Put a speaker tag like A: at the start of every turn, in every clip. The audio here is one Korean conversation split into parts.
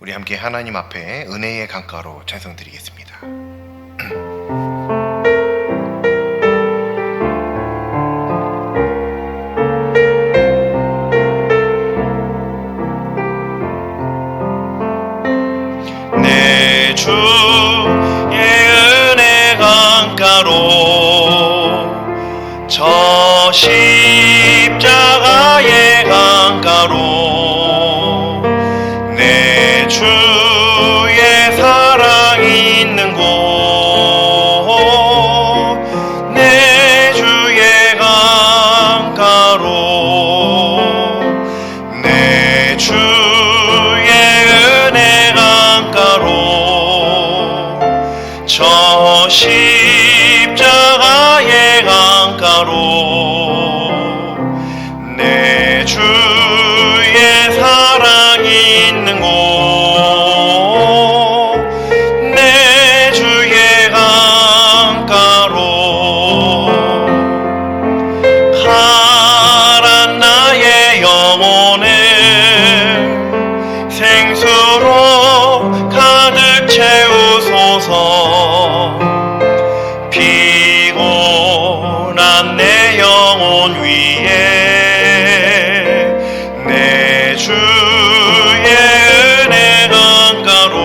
A: 우리 함께 하나님 앞에 은혜의 강가로 찬송드리겠습니다. 내 주의 은혜 강가로 저 십자가의 강가로 내 주의 사랑이 있는 곳 내 주의 강가로 내 주의 은혜 강가로 저 십자가의 강가로 내 주의 사랑이 있는 곳 내 주의 강가로 가란 나의 영혼을 생수로 가득 채우소서 피곤한 내 영혼 위에 내 주의 은혜 강가로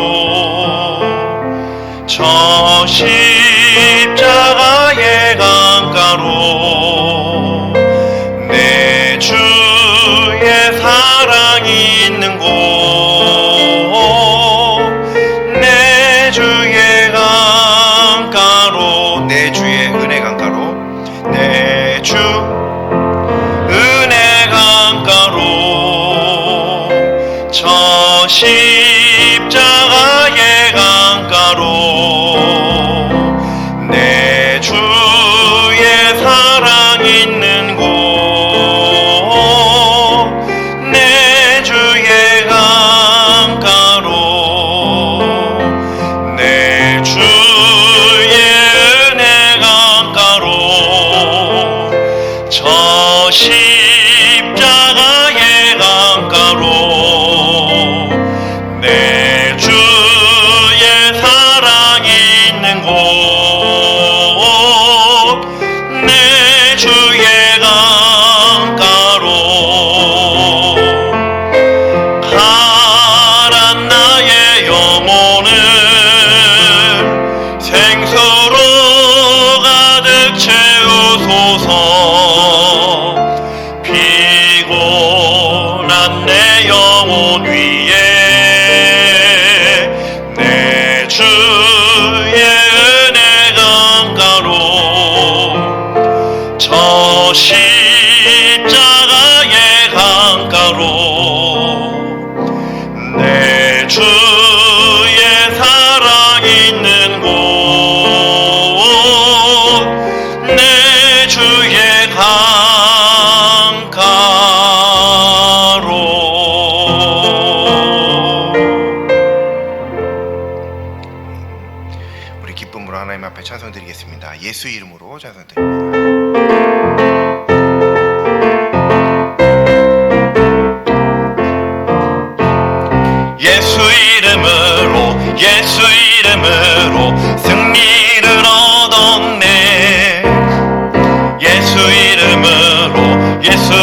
A: 저 십자가의 강가로 내 주의 사랑이 있는 곳 내 주의 강가로 내 주의 은혜 강가로 내 주 은혜 강가로 저 십자가의 강가로 내 주의 사랑 있는 곳 내 주의 강가로 내 주의 은혜 강가로 저 십자가의 강가로 내 주의 사랑 있는 곳 내 주의 강가로 가란 나의 영혼을 생수로 가득 채우소서 피곤한 내 영혼 위에 내 주의 은혜 강가로 저 십자가의 강가로 내 주의 사랑 있는 곳 내 주의 강가로 우리 기쁨으로 하나님 앞에 찬송드리겠습니다. 예수 이름으로 찬송드립니다. 예수 이름으로 승리를 얻었네. 예수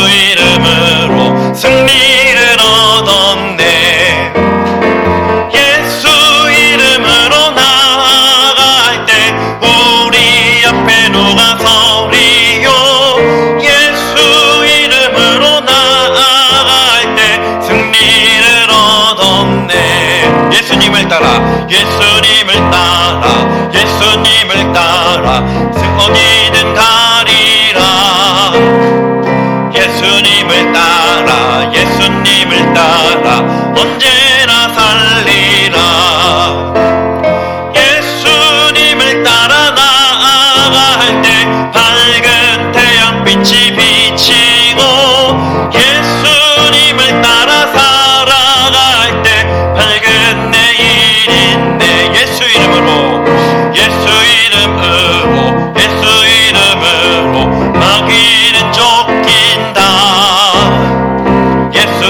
A: 이름으로 승리를 얻었네. 예수 이름으로 나아갈 때 우리 앞에 누가 서리요. 예수 이름으로 나아갈 때 승리를 얻었네. 예수님을 따라 예수님을 따라 어디든 가리라. 예수님을 따라 언제나 살리라. 예수님을 따라 나아갈 때 밝은 태양빛이 비치고 예수님을 따라 살아갈 때 밝은 내일인데 예수 이름으로 마귀는 쫓긴다. 예수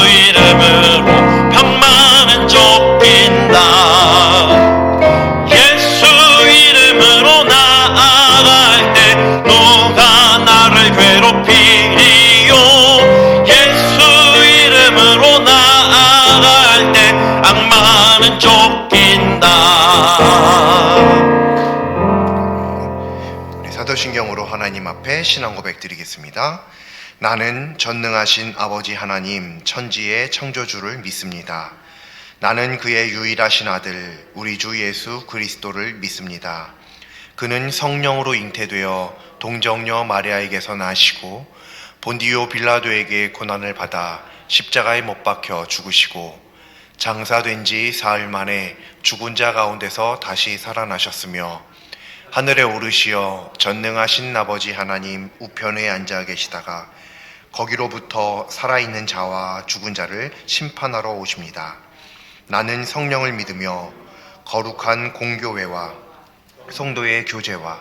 A: 이름으로
B: 괴롭히리요. 예수 이름으로 나아갈 때 악마는 쫓긴다.
A: 우리 사도신경으로 하나님 앞에 신앙 고백 드리겠습니다. 나는 전능하신 아버지 하나님 천지의 창조주를 믿습니다. 나는 그의 유일하신 아들 우리 주 예수 그리스도를 믿습니다. 그는 성령으로 잉태되어 동정녀 마리아에게서 나시고 본디오 빌라도에게 고난을 받아 십자가에 못 박혀 죽으시고 장사된 지 사흘 만에 죽은 자 가운데서 다시 살아나셨으며 하늘에 오르시어 전능하신 아버지 하나님 우편에 앉아 계시다가 거기로부터 살아있는 자와 죽은 자를 심판하러 오십니다. 나는 성령을 믿으며 거룩한 공교회와 성도의 교제와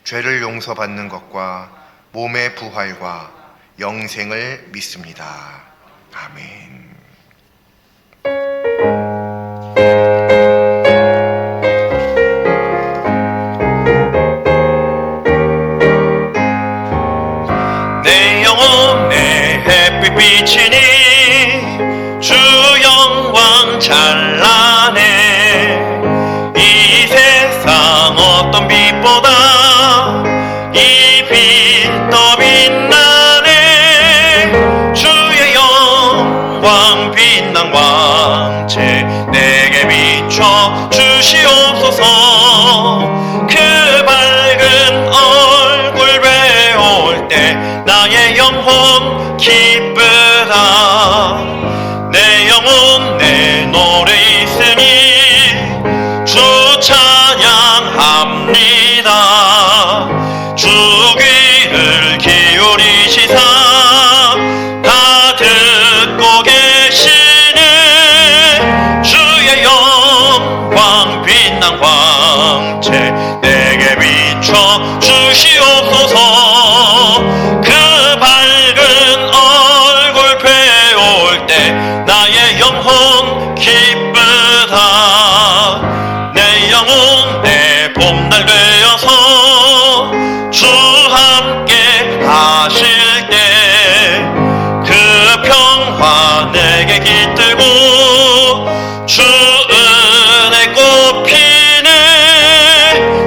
A: 죄를 용서받는 것과 몸의 부활과 영생을 믿습니다. 아멘.
B: 내 영혼 내 햇빛 비치니 주 영광 찬란해. 이 세상 어떤 빛보다 이 빛 더 빛나네. 주의 영광 빛난 광채 내게 비춰 주시옵소서. 그 밝은 얼굴 배울 때 나의 영혼 기쁘다. 내 영혼 내 노래 있으니 주 찬양합니다. 주 귀를 기울이시사 다 듣고 계시네. 주의 영광 빛난 광채 내게 비춰 주시옵소서. 그 밝은 얼굴 배울 때 나의 영혼 기쁘다. 내 영혼 내 봄날 되어서 주 함께 하실 때 그 평화 내게 깃들고 주 은혜 꽃피네.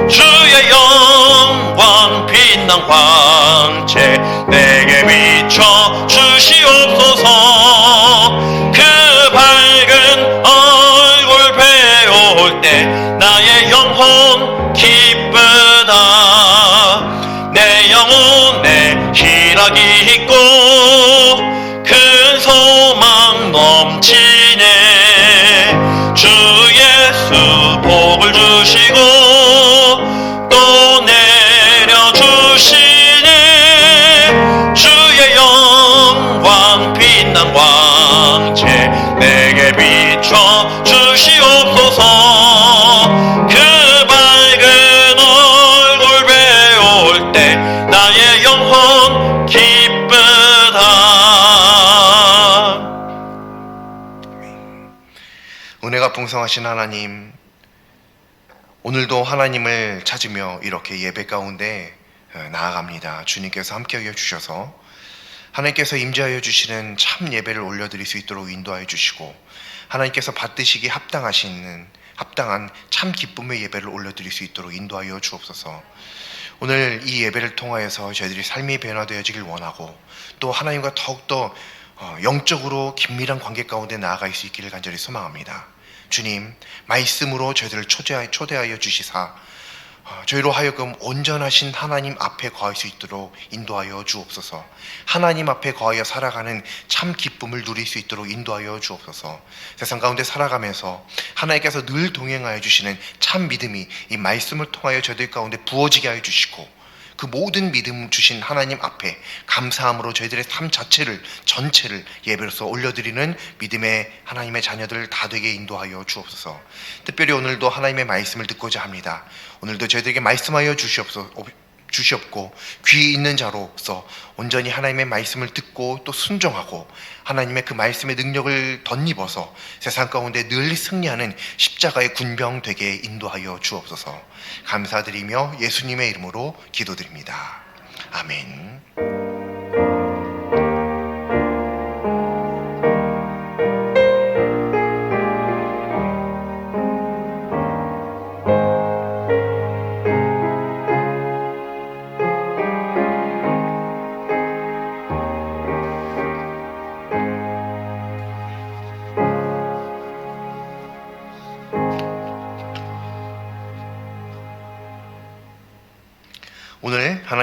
B: 주의 영광 빛난 광채 내게 비춰 주시옵소서. 그 밝은 얼굴 배울 때 나의 영혼 기쁘다. 내 영혼 내 희락이 있고 큰 소망 넘치네. 주 예수 복을 주시고 또 내려주시네. 주의 영광 빛난 광채 내게 비춰 주시옵소서. 그 밝은 얼굴 배울 때 나의 영혼 기쁘다.
A: 은혜가 풍성하신 하나님, 오늘도 하나님을 찾으며 이렇게 예배 가운데 나아갑니다. 주님께서 함께하여 주셔서 하나님께서 임재하여 주시는 참 예배를 올려드릴 수 있도록 인도하여 주시고 하나님께서 받으시기 합당한 참 기쁨의 예배를 올려드릴 수 있도록 인도하여 주옵소서. 오늘 이 예배를 통하여서 저희들이 삶이 변화되어지길 원하고 또 하나님과 더욱더 영적으로 긴밀한 관계 가운데 나아갈 수 있기를 간절히 소망합니다. 주님, 말씀으로 저희들을 초대하여 주시사 저희로 하여금 온전하신 하나님 앞에 거할 수 있도록 인도하여 주옵소서. 하나님 앞에 거하여 살아가는 참 기쁨을 누릴 수 있도록 인도하여 주옵소서. 세상 가운데 살아가면서 하나님께서 늘 동행하여 주시는 참 믿음이 이 말씀을 통하여 저희들 가운데 부어지게 하여 주시고 그 모든 믿음 주신 하나님 앞에 감사함으로 저희들의 삶 전체를 예배로서 올려드리는 믿음의 하나님의 자녀들 다 되게 인도하여 주옵소서. 특별히 오늘도 하나님의 말씀을 듣고자 합니다. 오늘도 저희들에게 말씀하여 주시옵고 귀 있는 자로서 온전히 하나님의 말씀을 듣고 또 순종하고 하나님의 그 말씀의 능력을 덧입어서 세상 가운데 늘 승리하는 십자가의 군병 되게 인도하여 주옵소서. 감사드리며 예수님의 이름으로 기도드립니다. 아멘.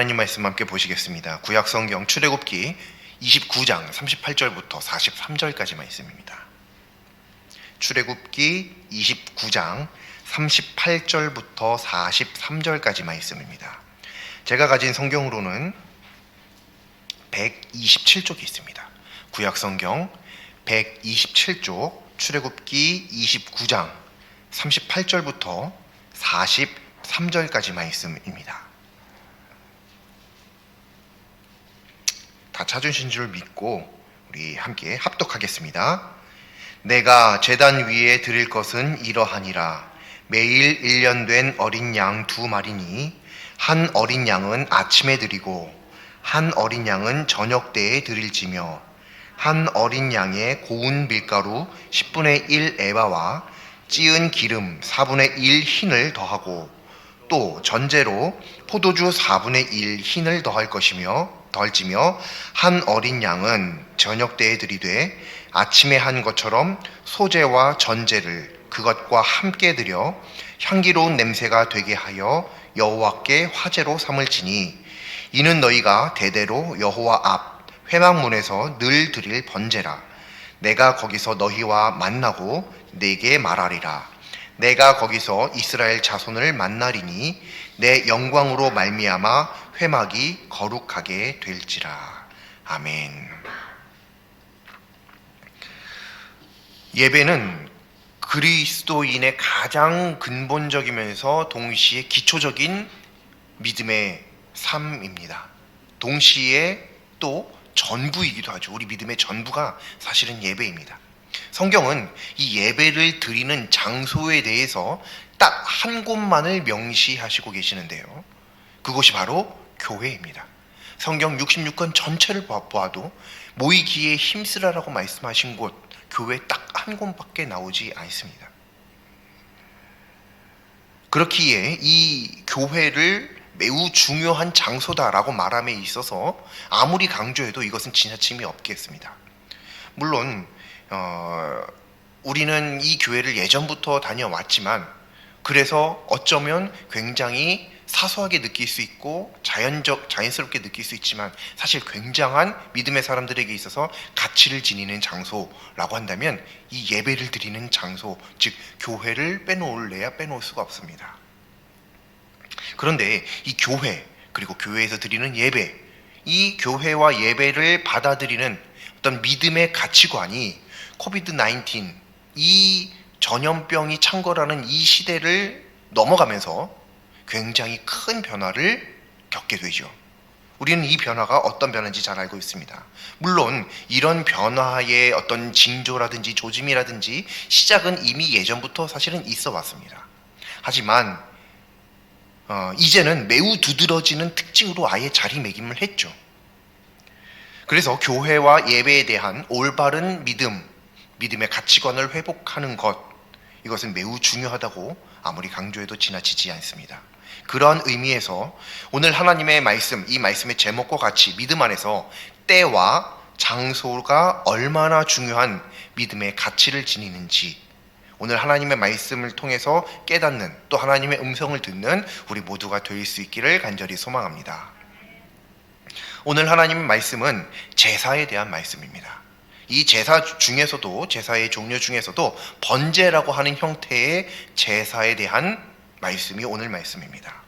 A: 하나님 말씀 함께 보시겠습니다. 구약성경 출애굽기 29장 38절부터 43절까지 말씀입니다. 출애굽기 29장 38절부터 43절까지 말씀입니다. 제가 가진 성경으로는 127쪽이 있습니다. 구약성경 127쪽 출애굽기 29장 38절부터 43절까지 말씀입니다. 다 찾으신 줄 믿고 우리 함께 합독하겠습니다. 내가 제단 위에 드릴 것은 이러하니라. 매일 1년 된 어린 양 2마리니 한 어린 양은 아침에 드리고 한 어린 양은 저녁 때에 드릴지며 한 어린 양의 고운 밀가루 10분의 1 에바와 찌은 기름 4분의 1 흰을 더하고 또 전제로 포도주 4분의 1 흰을 더할지며 한 어린 양은 저녁 때에 드리되 아침에 한 것처럼 소제와 전제를 그것과 함께 드려 향기로운 냄새가 되게 하여 여호와께 화제로 삼을지니 이는 너희가 대대로 여호와 앞 회막문에서 늘 드릴 번제라. 내가 거기서 너희와 만나고 내게 말하리라. 내가 거기서 이스라엘 자손을 만나리니 내 영광으로 말미암아 회막이 거룩하게 될지라. 아멘. 예배는 그리스도인의 가장 근본적이면서 동시에 기초적인 믿음의 삶입니다. 동시에 또 전부이기도 하죠. 우리 믿음의 전부가 사실은 예배입니다. 성경은 이 예배를 드리는 장소에 대해서 딱 한 곳만을 명시하시고 계시는데요. 그곳이 바로 교회입니다. 성경 66권 전체를 보아도 모이기에 힘쓰라라고 말씀하신 곳, 교회 딱 한 곳밖에 나오지 않습니다. 그렇기에 이 교회를 매우 중요한 장소다라고 말함에 있어서 아무리 강조해도 이것은 지나침이 없겠습니다. 물론 우리는 이 교회를 예전부터 다녀왔지만 그래서 어쩌면 굉장히 사소하게 느낄 수 있고 자연스럽게 느낄 수 있지만 사실 굉장한 믿음의 사람들에게 있어서 가치를 지니는 장소라고 한다면 이 예배를 드리는 장소, 즉 교회를 빼놓을래야 빼놓을 수가 없습니다. 그런데 이 교회, 그리고 교회에서 드리는 예배, 이 교회와 예배를 받아들이는 어떤 믿음의 가치관이 코비드-19, 이 전염병이 창궐하는 이 시대를 넘어가면서 굉장히 큰 변화를 겪게 되죠. 우리는 이 변화가 어떤 변화인지 잘 알고 있습니다. 물론 이런 변화의 어떤 징조라든지 조짐이라든지 시작은 이미 예전부터 사실은 있어 왔습니다. 하지만 이제는 매우 두드러지는 특징으로 아예 자리매김을 했죠. 그래서 교회와 예배에 대한 올바른 믿음의 가치관을 회복하는 것, 이것은 매우 중요하다고 아무리 강조해도 지나치지 않습니다. 그러한 의미에서 오늘 하나님의 말씀, 이 말씀의 제목과 같이 믿음 안에서 때와 장소가 얼마나 중요한 믿음의 가치를 지니는지 오늘 하나님의 말씀을 통해서 깨닫는, 또 하나님의 음성을 듣는 우리 모두가 될 수 있기를 간절히 소망합니다. 오늘 하나님의 말씀은 제사에 대한 말씀입니다. 이 제사 중에서도, 제사의 종류 중에서도 번제라고 하는 형태의 제사에 대한 말씀이 오늘 말씀입니다.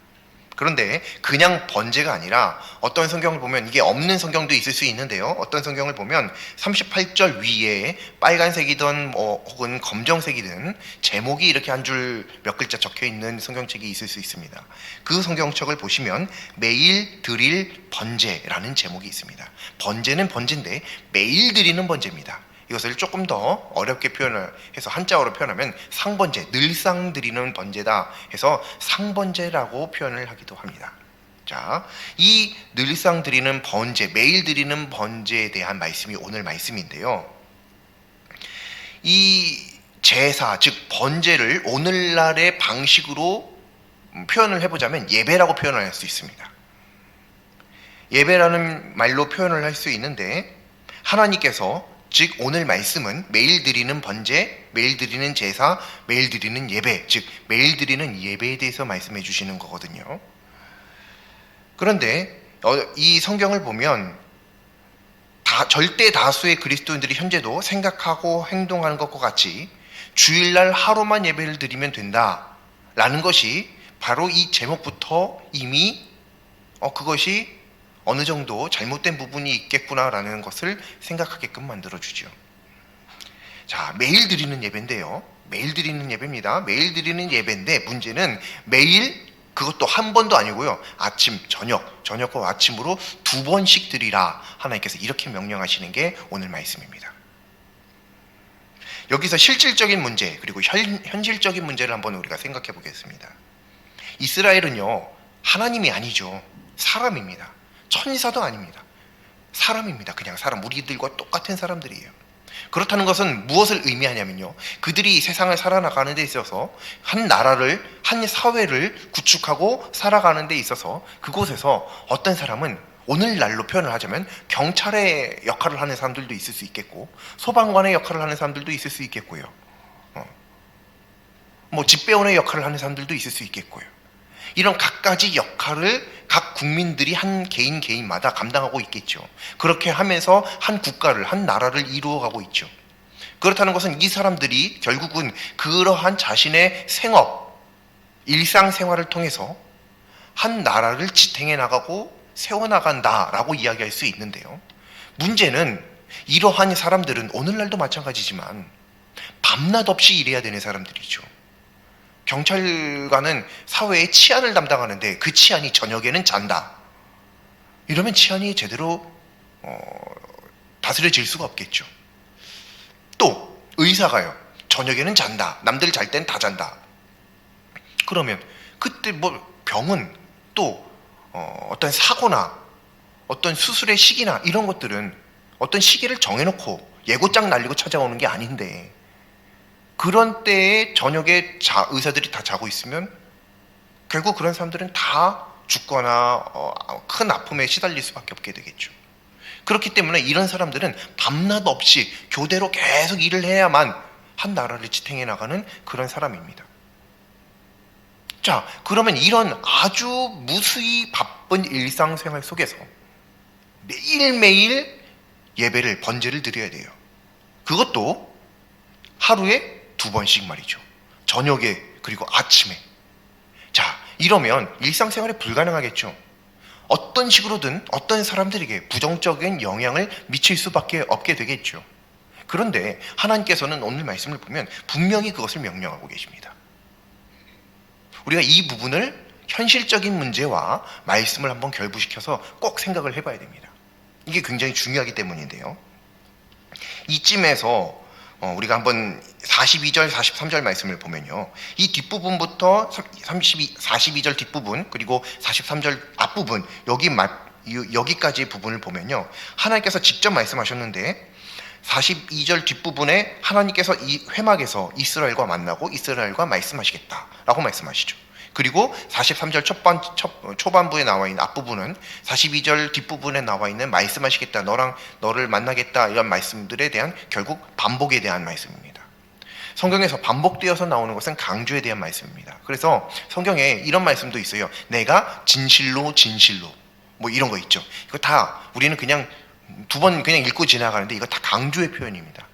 A: 그런데 그냥 번제가 아니라 어떤 성경을 보면, 이게 없는 성경도 있을 수 있는데요, 어떤 성경을 보면 38절 위에 빨간색이든 혹은 검정색이든 제목이 이렇게 한 줄 몇 글자 적혀 있는 성경책이 있을 수 있습니다. 그 성경책을 보시면 매일 드릴 번제라는 제목이 있습니다. 번제는 번제인데 매일 드리는 번제입니다. 이것을 조금 더 어렵게 표현을 해서 한자어로 표현하면 상번제, 늘상 드리는 번제다 해서 상번제라고 표현을 하기도 합니다. 자, 이 늘상 드리는 번제, 매일 드리는 번제에 대한 말씀이 오늘 말씀인데요. 이 제사, 즉 번제를 오늘날의 방식으로 표현을 해보자면 예배라고 표현을 할 수 있습니다. 예배라는 말로 표현을 할 수 있는데, 하나님께서, 즉 오늘 말씀은 매일 드리는 번제, 매일 드리는 제사, 매일 드리는 예배, 즉 매일 드리는 예배에 대해서 말씀해 주시는 거거든요. 그런데 이 성경을 보면 절대 다수의 그리스도인들이 현재도 생각하고 행동하는 것과 같이 주일날 하루만 예배를 드리면 된다라는 것이 바로 이 제목부터 이미 그것이 어느 정도 잘못된 부분이 있겠구나라는 것을 생각하게끔 만들어주죠. 자, 매일 드리는 예배인데요. 매일 드리는 예배입니다. 매일 드리는 예배인데 문제는 매일 그것도 한 번도 아니고요. 아침, 저녁과 아침으로 2번씩 드리라. 하나님께서 이렇게 명령하시는 게 오늘 말씀입니다. 여기서 실질적인 문제 그리고 현실적인 문제를 한번 우리가 생각해 보겠습니다. 이스라엘은요, 하나님이 아니죠. 사람입니다. 천사도 아닙니다. 사람입니다. 그냥 사람, 우리들과 똑같은 사람들이에요. 그렇다는 것은 무엇을 의미하냐면요, 그들이 세상을 살아나가는 데 있어서 한 나라를, 한 사회를 구축하고 살아가는 데 있어서 그곳에서 어떤 사람은 오늘날로 표현을 하자면 경찰의 역할을 하는 사람들도 있을 수 있겠고, 소방관의 역할을 하는 사람들도 있을 수 있겠고요, 집배원의 역할을 하는 사람들도 있을 수 있겠고요. 이런 각가지 역할을 각 국민들이 한 개인마다 감당하고 있겠죠. 그렇게 하면서 한 국가를, 한 나라를 이루어가고 있죠. 그렇다는 것은 이 사람들이 결국은 그러한 자신의 생업, 일상생활을 통해서 한 나라를 지탱해 나가고 세워나간다라고 이야기할 수 있는데요, 문제는 이러한 사람들은 오늘날도 마찬가지지만 밤낮 없이 일해야 되는 사람들이죠. 경찰관은 사회의 치안을 담당하는데 그 치안이 저녁에는 잔다. 이러면 치안이 제대로 다스려질 수가 없겠죠. 또 의사가요, 저녁에는 잔다. 남들 잘 땐 다 잔다. 그러면 그때 병은 또 어떤 사고나 어떤 수술의 시기나 이런 것들은 어떤 시기를 정해놓고 예고장 날리고 찾아오는 게 아닌데, 그런 때에 저녁에 의사들이 다 자고 있으면 결국 그런 사람들은 다 죽거나 큰 아픔에 시달릴 수밖에 없게 되겠죠. 그렇기 때문에 이런 사람들은 밤낮 없이 교대로 계속 일을 해야만 한 나라를 지탱해 나가는 그런 사람입니다. 자, 그러면 이런 아주 무수히 바쁜 일상생활 속에서 매일매일 예배를, 번제를 드려야 돼요. 그것도 하루에 2번씩 말이죠. 저녁에 그리고 아침에. 자, 이러면 일상생활에 불가능하겠죠. 어떤 식으로든 어떤 사람들에게 부정적인 영향을 미칠 수밖에 없게 되겠죠. 그런데 하나님께서는 오늘 말씀을 보면 분명히 그것을 명령하고 계십니다. 우리가 이 부분을 현실적인 문제와 말씀을 한번 결부시켜서 꼭 생각을 해봐야 됩니다. 이게 굉장히 중요하기 때문인데요, 이쯤에서 우리가 한번 42절, 43절 말씀을 보면요, 이 뒷부분부터 42절 뒷부분 그리고 43절 앞부분, 여기까지 부분을 보면요, 하나님께서 직접 말씀하셨는데 42절 뒷부분에 하나님께서 이 회막에서 이스라엘과 만나고 이스라엘과 말씀하시겠다라고 말씀하시죠. 그리고 43절 초반부에 나와 있는 앞부분은 42절 뒷부분에 나와 있는 말씀하시겠다, 너를 만나겠다, 이런 말씀들에 대한 결국 반복에 대한 말씀입니다. 성경에서 반복되어서 나오는 것은 강조에 대한 말씀입니다. 그래서 성경에 이런 말씀도 있어요. 내가 진실로 이런 거 있죠. 이거 다 우리는 그냥 2번 그냥 읽고 지나가는데 이거 다 강조의 표현입니다.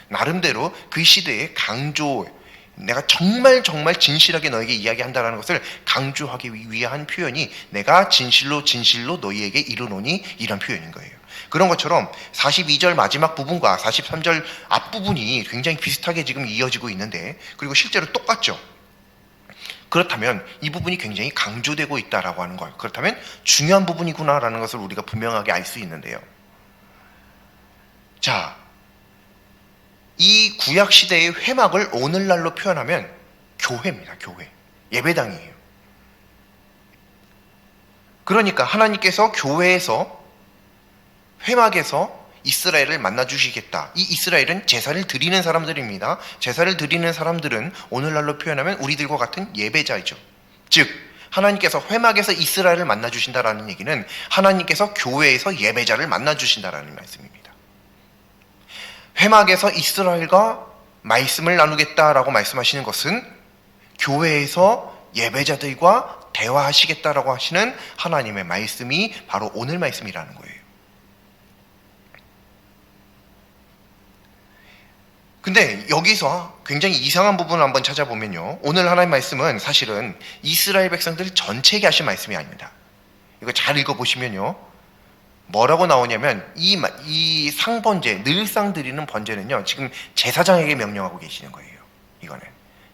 A: 나름대로 그 시대의 강조, 내가 정말 진실하게 너에게 이야기한다라는 것을 강조하기 위한 표현이 내가 진실로 너희에게 이르노니, 이런 표현인 거예요. 그런 것처럼 42절 마지막 부분과 43절 앞부분이 굉장히 비슷하게 지금 이어지고 있는데, 그리고 실제로 똑같죠. 그렇다면 이 부분이 굉장히 강조되고 있다라고 하는 걸, 그렇다면 중요한 부분이구나라는 것을 우리가 분명하게 알 수 있는데요. 자, 이 구약시대의 회막을 오늘날로 표현하면 교회입니다. 교회. 예배당이에요. 그러니까 하나님께서 교회에서, 회막에서 이스라엘을 만나주시겠다. 이 이스라엘은 제사를 드리는 사람들입니다. 제사를 드리는 사람들은 오늘날로 표현하면 우리들과 같은 예배자이죠. 즉 하나님께서 회막에서 이스라엘을 만나주신다라는 얘기는 하나님께서 교회에서 예배자를 만나주신다라는 말씀입니다. 회막에서 이스라엘과 말씀을 나누겠다라고 말씀하시는 것은 교회에서 예배자들과 대화하시겠다라고 하시는 하나님의 말씀이 바로 오늘 말씀이라는 거예요. 근데 여기서 굉장히 이상한 부분을 한번 찾아보면요, 오늘 하나님 말씀은 사실은 이스라엘 백성들 전체에게 하신 말씀이 아닙니다. 이거 잘 읽어보시면요, 뭐라고 나오냐면 이 상번제, 늘상 드리는 번제는요, 지금 제사장에게 명령하고 계시는 거예요. 이거는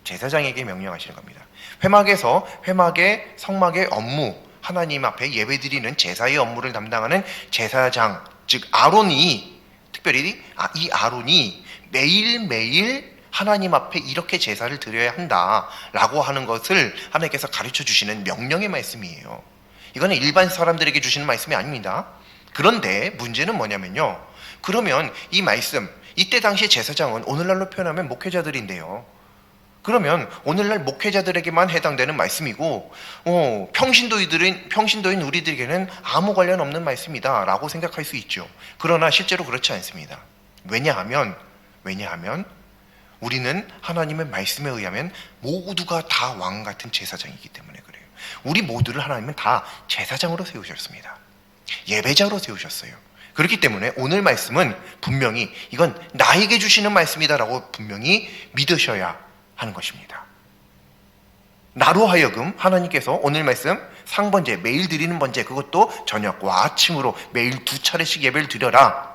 A: 제사장에게 명령하시는 겁니다. 회막에서 회막의 성막의 업무, 하나님 앞에 예배드리는 제사의 업무를 담당하는 제사장, 즉 아론이, 특별히 이 아론이 매일매일 하나님 앞에 이렇게 제사를 드려야 한다라고 하는 것을 하나님께서 가르쳐 주시는 명령의 말씀이에요. 이거는 일반 사람들에게 주시는 말씀이 아닙니다. 그런데 문제는 뭐냐면요, 그러면 이 말씀, 이때 당시 제사장은 오늘날로 표현하면 목회자들인데요, 그러면 오늘날 목회자들에게만 해당되는 말씀이고 평신도인 우리들에게는 아무 관련 없는 말씀이다 라고 생각할 수 있죠. 그러나 실제로 그렇지 않습니다. 왜냐하면 우리는 하나님의 말씀에 의하면 모두가 다 왕 같은 제사장이기 때문에 그래요. 우리 모두를 하나님은 다 제사장으로 세우셨습니다. 예배자로 세우셨어요. 그렇기 때문에 오늘 말씀은 분명히 이건 나에게 주시는 말씀이다라고 분명히 믿으셔야 하는 것입니다. 나로 하여금 하나님께서 오늘 말씀 상번제, 매일 드리는 번제, 그것도 저녁과 아침으로 매일 2차례씩 예배를 드려라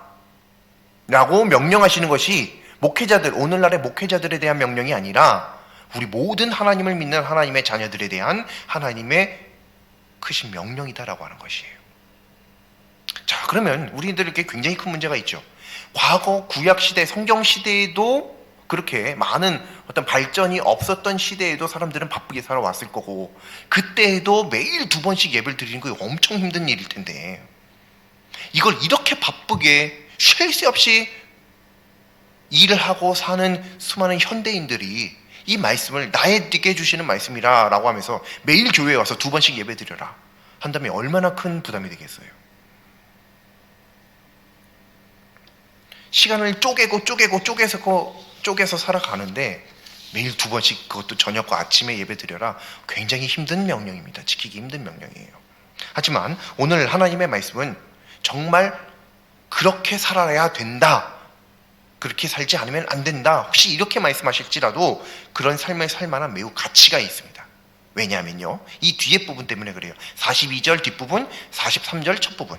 A: 라고 명령하시는 것이 목회자들, 오늘날의 목회자들에 대한 명령이 아니라 우리 모든 하나님을 믿는 하나님의 자녀들에 대한 하나님의 크신 명령이다라고 하는 것이에요. 자, 그러면 우리들에게 굉장히 큰 문제가 있죠. 과거 구약시대, 성경시대에도 그렇게 많은 어떤 발전이 없었던 시대에도 사람들은 바쁘게 살아왔을 거고, 그때에도 매일 2번씩 예배를 드리는 거 엄청 힘든 일일 텐데, 이걸 이렇게 바쁘게 쉴 새 없이 일을 하고 사는 수많은 현대인들이 이 말씀을 나에게 주시는 말씀이라 라고 하면서 매일 교회에 와서 2번씩 예배 드려라 한다면 얼마나 큰 부담이 되겠어요. 시간을 쪼개서 살아가는데 매일 2번씩, 그것도 저녁과 아침에 예배 드려라, 굉장히 힘든 명령입니다. 지키기 힘든 명령이에요. 하지만 오늘 하나님의 말씀은 정말 그렇게 살아야 된다, 그렇게 살지 않으면 안 된다, 혹시 이렇게 말씀하실지라도 그런 삶을 살 만한 매우 가치가 있습니다. 왜냐하면요, 이 뒤에 부분 때문에 그래요. 42절 뒷부분, 43절 첫 부분,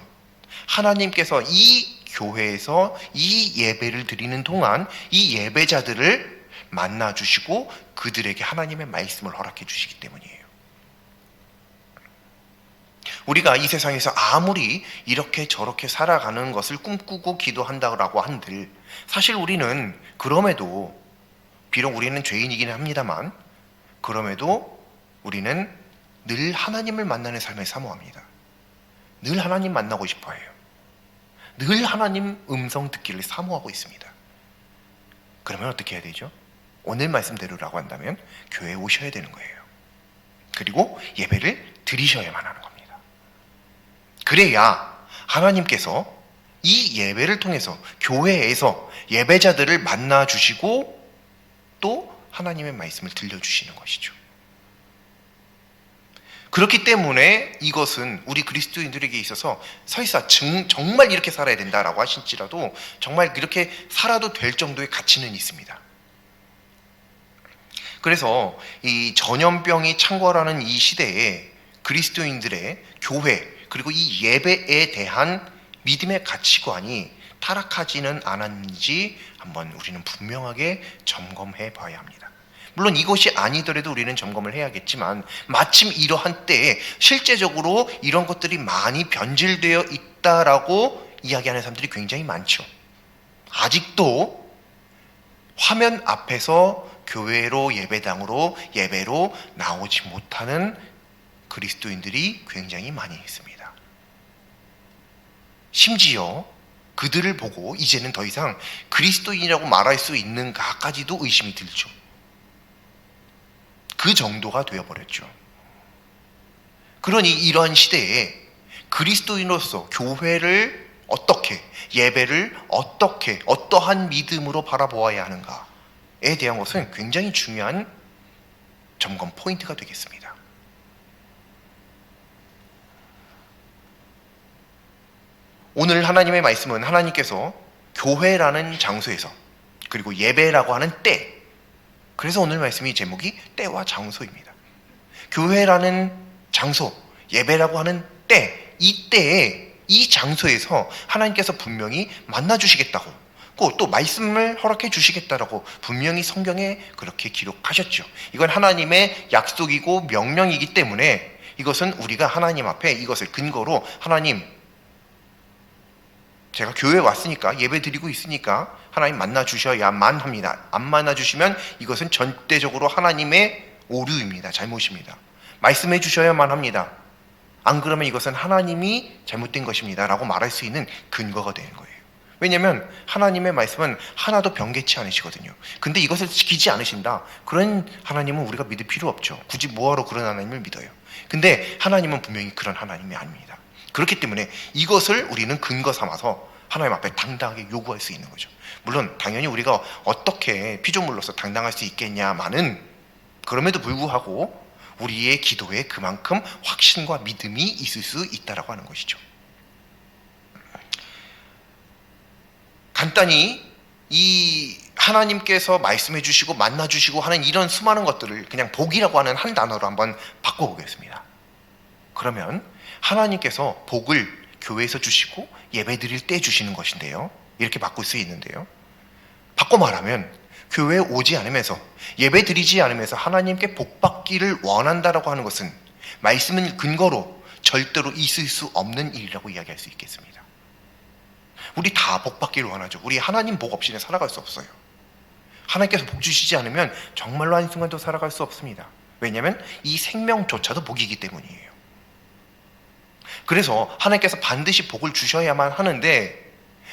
A: 하나님께서 이 교회에서 이 예배를 드리는 동안 이 예배자들을 만나주시고 그들에게 하나님의 말씀을 허락해 주시기 때문이에요. 우리가 이 세상에서 아무리 이렇게 저렇게 살아가는 것을 꿈꾸고 기도한다고 한들, 사실 우리는 그럼에도, 비록 우리는 죄인이긴 합니다만, 그럼에도 우리는 늘 하나님을 만나는 삶을 사모합니다. 늘 하나님 만나고 싶어 해요. 늘 하나님 음성 듣기를 사모하고 있습니다. 그러면 어떻게 해야 되죠? 오늘 말씀대로라고 한다면 교회에 오셔야 되는 거예요. 그리고 예배를 드리셔야만 하는 겁니다. 그래야 하나님께서 이 예배를 통해서 교회에서 예배자들을 만나주시고 또 하나님의 말씀을 들려주시는 것이죠. 그렇기 때문에 이것은 우리 그리스도인들에게 있어서 설사 정말 이렇게 살아야 된다라고 하실지라도 정말 이렇게 살아도 될 정도의 가치는 있습니다. 그래서 이 전염병이 창궐하는 이 시대에 그리스도인들의 교회, 그리고 이 예배에 대한 믿음의 가치관이 타락하지는 않았는지 한번 우리는 분명하게 점검해 봐야 합니다. 물론 이것이 아니더라도 우리는 점검을 해야겠지만, 마침 이러한 때에 실제적으로 이런 것들이 많이 변질되어 있다라고 이야기하는 사람들이 굉장히 많죠. 아직도 화면 앞에서 교회로, 예배당으로, 예배로 나오지 못하는 그리스도인들이 굉장히 많이 있습니다. 심지어 그들을 보고 이제는 더 이상 그리스도인이라고 말할 수 있는가까지도 의심이 들죠. 그 정도가 되어버렸죠. 그러니 이러한 시대에 그리스도인으로서 교회를 어떻게, 예배를 어떻게, 어떠한 믿음으로 바라보아야 하는가에 대한 것은 굉장히 중요한 점검 포인트가 되겠습니다. 오늘 하나님의 말씀은 하나님께서 교회라는 장소에서, 그리고 예배라고 하는 때, 그래서 오늘 말씀이 제목이 때와 장소입니다. 교회라는 장소, 예배라고 하는 때, 이 때에, 이 장소에서 하나님께서 분명히 만나주시겠다고, 또 말씀을 허락해 주시겠다라고 분명히 성경에 그렇게 기록하셨죠. 이건 하나님의 약속이고 명령이기 때문에 이것은 우리가 하나님 앞에 이것을 근거로, 하나님, 제가 교회에 왔으니까, 예배 드리고 있으니까 하나님 만나 주셔야만 합니다. 안 만나 주시면 이것은 전대적으로 하나님의 오류입니다. 잘못입니다. 말씀해 주셔야만 합니다. 안 그러면 이것은 하나님이 잘못된 것입니다 라고 말할 수 있는 근거가 되는 거예요. 왜냐하면 하나님의 말씀은 하나도 변개치 않으시거든요. 근데 이것을 지키지 않으신다, 그런 하나님은 우리가 믿을 필요 없죠. 굳이 뭐하러 그런 하나님을 믿어요. 근데 하나님은 분명히 그런 하나님이 아닙니다. 그렇기 때문에 이것을 우리는 근거 삼아서 하나님 앞에 당당하게 요구할 수 있는 거죠. 물론 당연히 우리가 어떻게 피조물로서 당당할 수 있겠냐마는, 그럼에도 불구하고 우리의 기도에 그만큼 확신과 믿음이 있을 수 있다라고 하는 것이죠. 간단히 이 하나님께서 말씀해 주시고 만나 주시고 하는 이런 수많은 것들을 그냥 복이라고 하는 한 단어로 한번 바꿔보겠습니다. 그러면 하나님께서 복을 교회에서 주시고 예배 드릴 때 주시는 것인데요, 이렇게 바꿀 수 있는데요, 바꿔 말하면 교회에 오지 않으면서, 예배 드리지 않으면서 하나님께 복 받기를 원한다라고 하는 것은 말씀을 근거로 절대로 있을 수 없는 일이라고 이야기할 수 있겠습니다. 우리 다 복 받기를 원하죠. 우리 하나님 복 없이는 살아갈 수 없어요. 하나님께서 복 주시지 않으면 정말로 한순간도 살아갈 수 없습니다. 왜냐하면 이 생명조차도 복이기 때문이에요. 그래서 하나님께서 반드시 복을 주셔야만 하는데,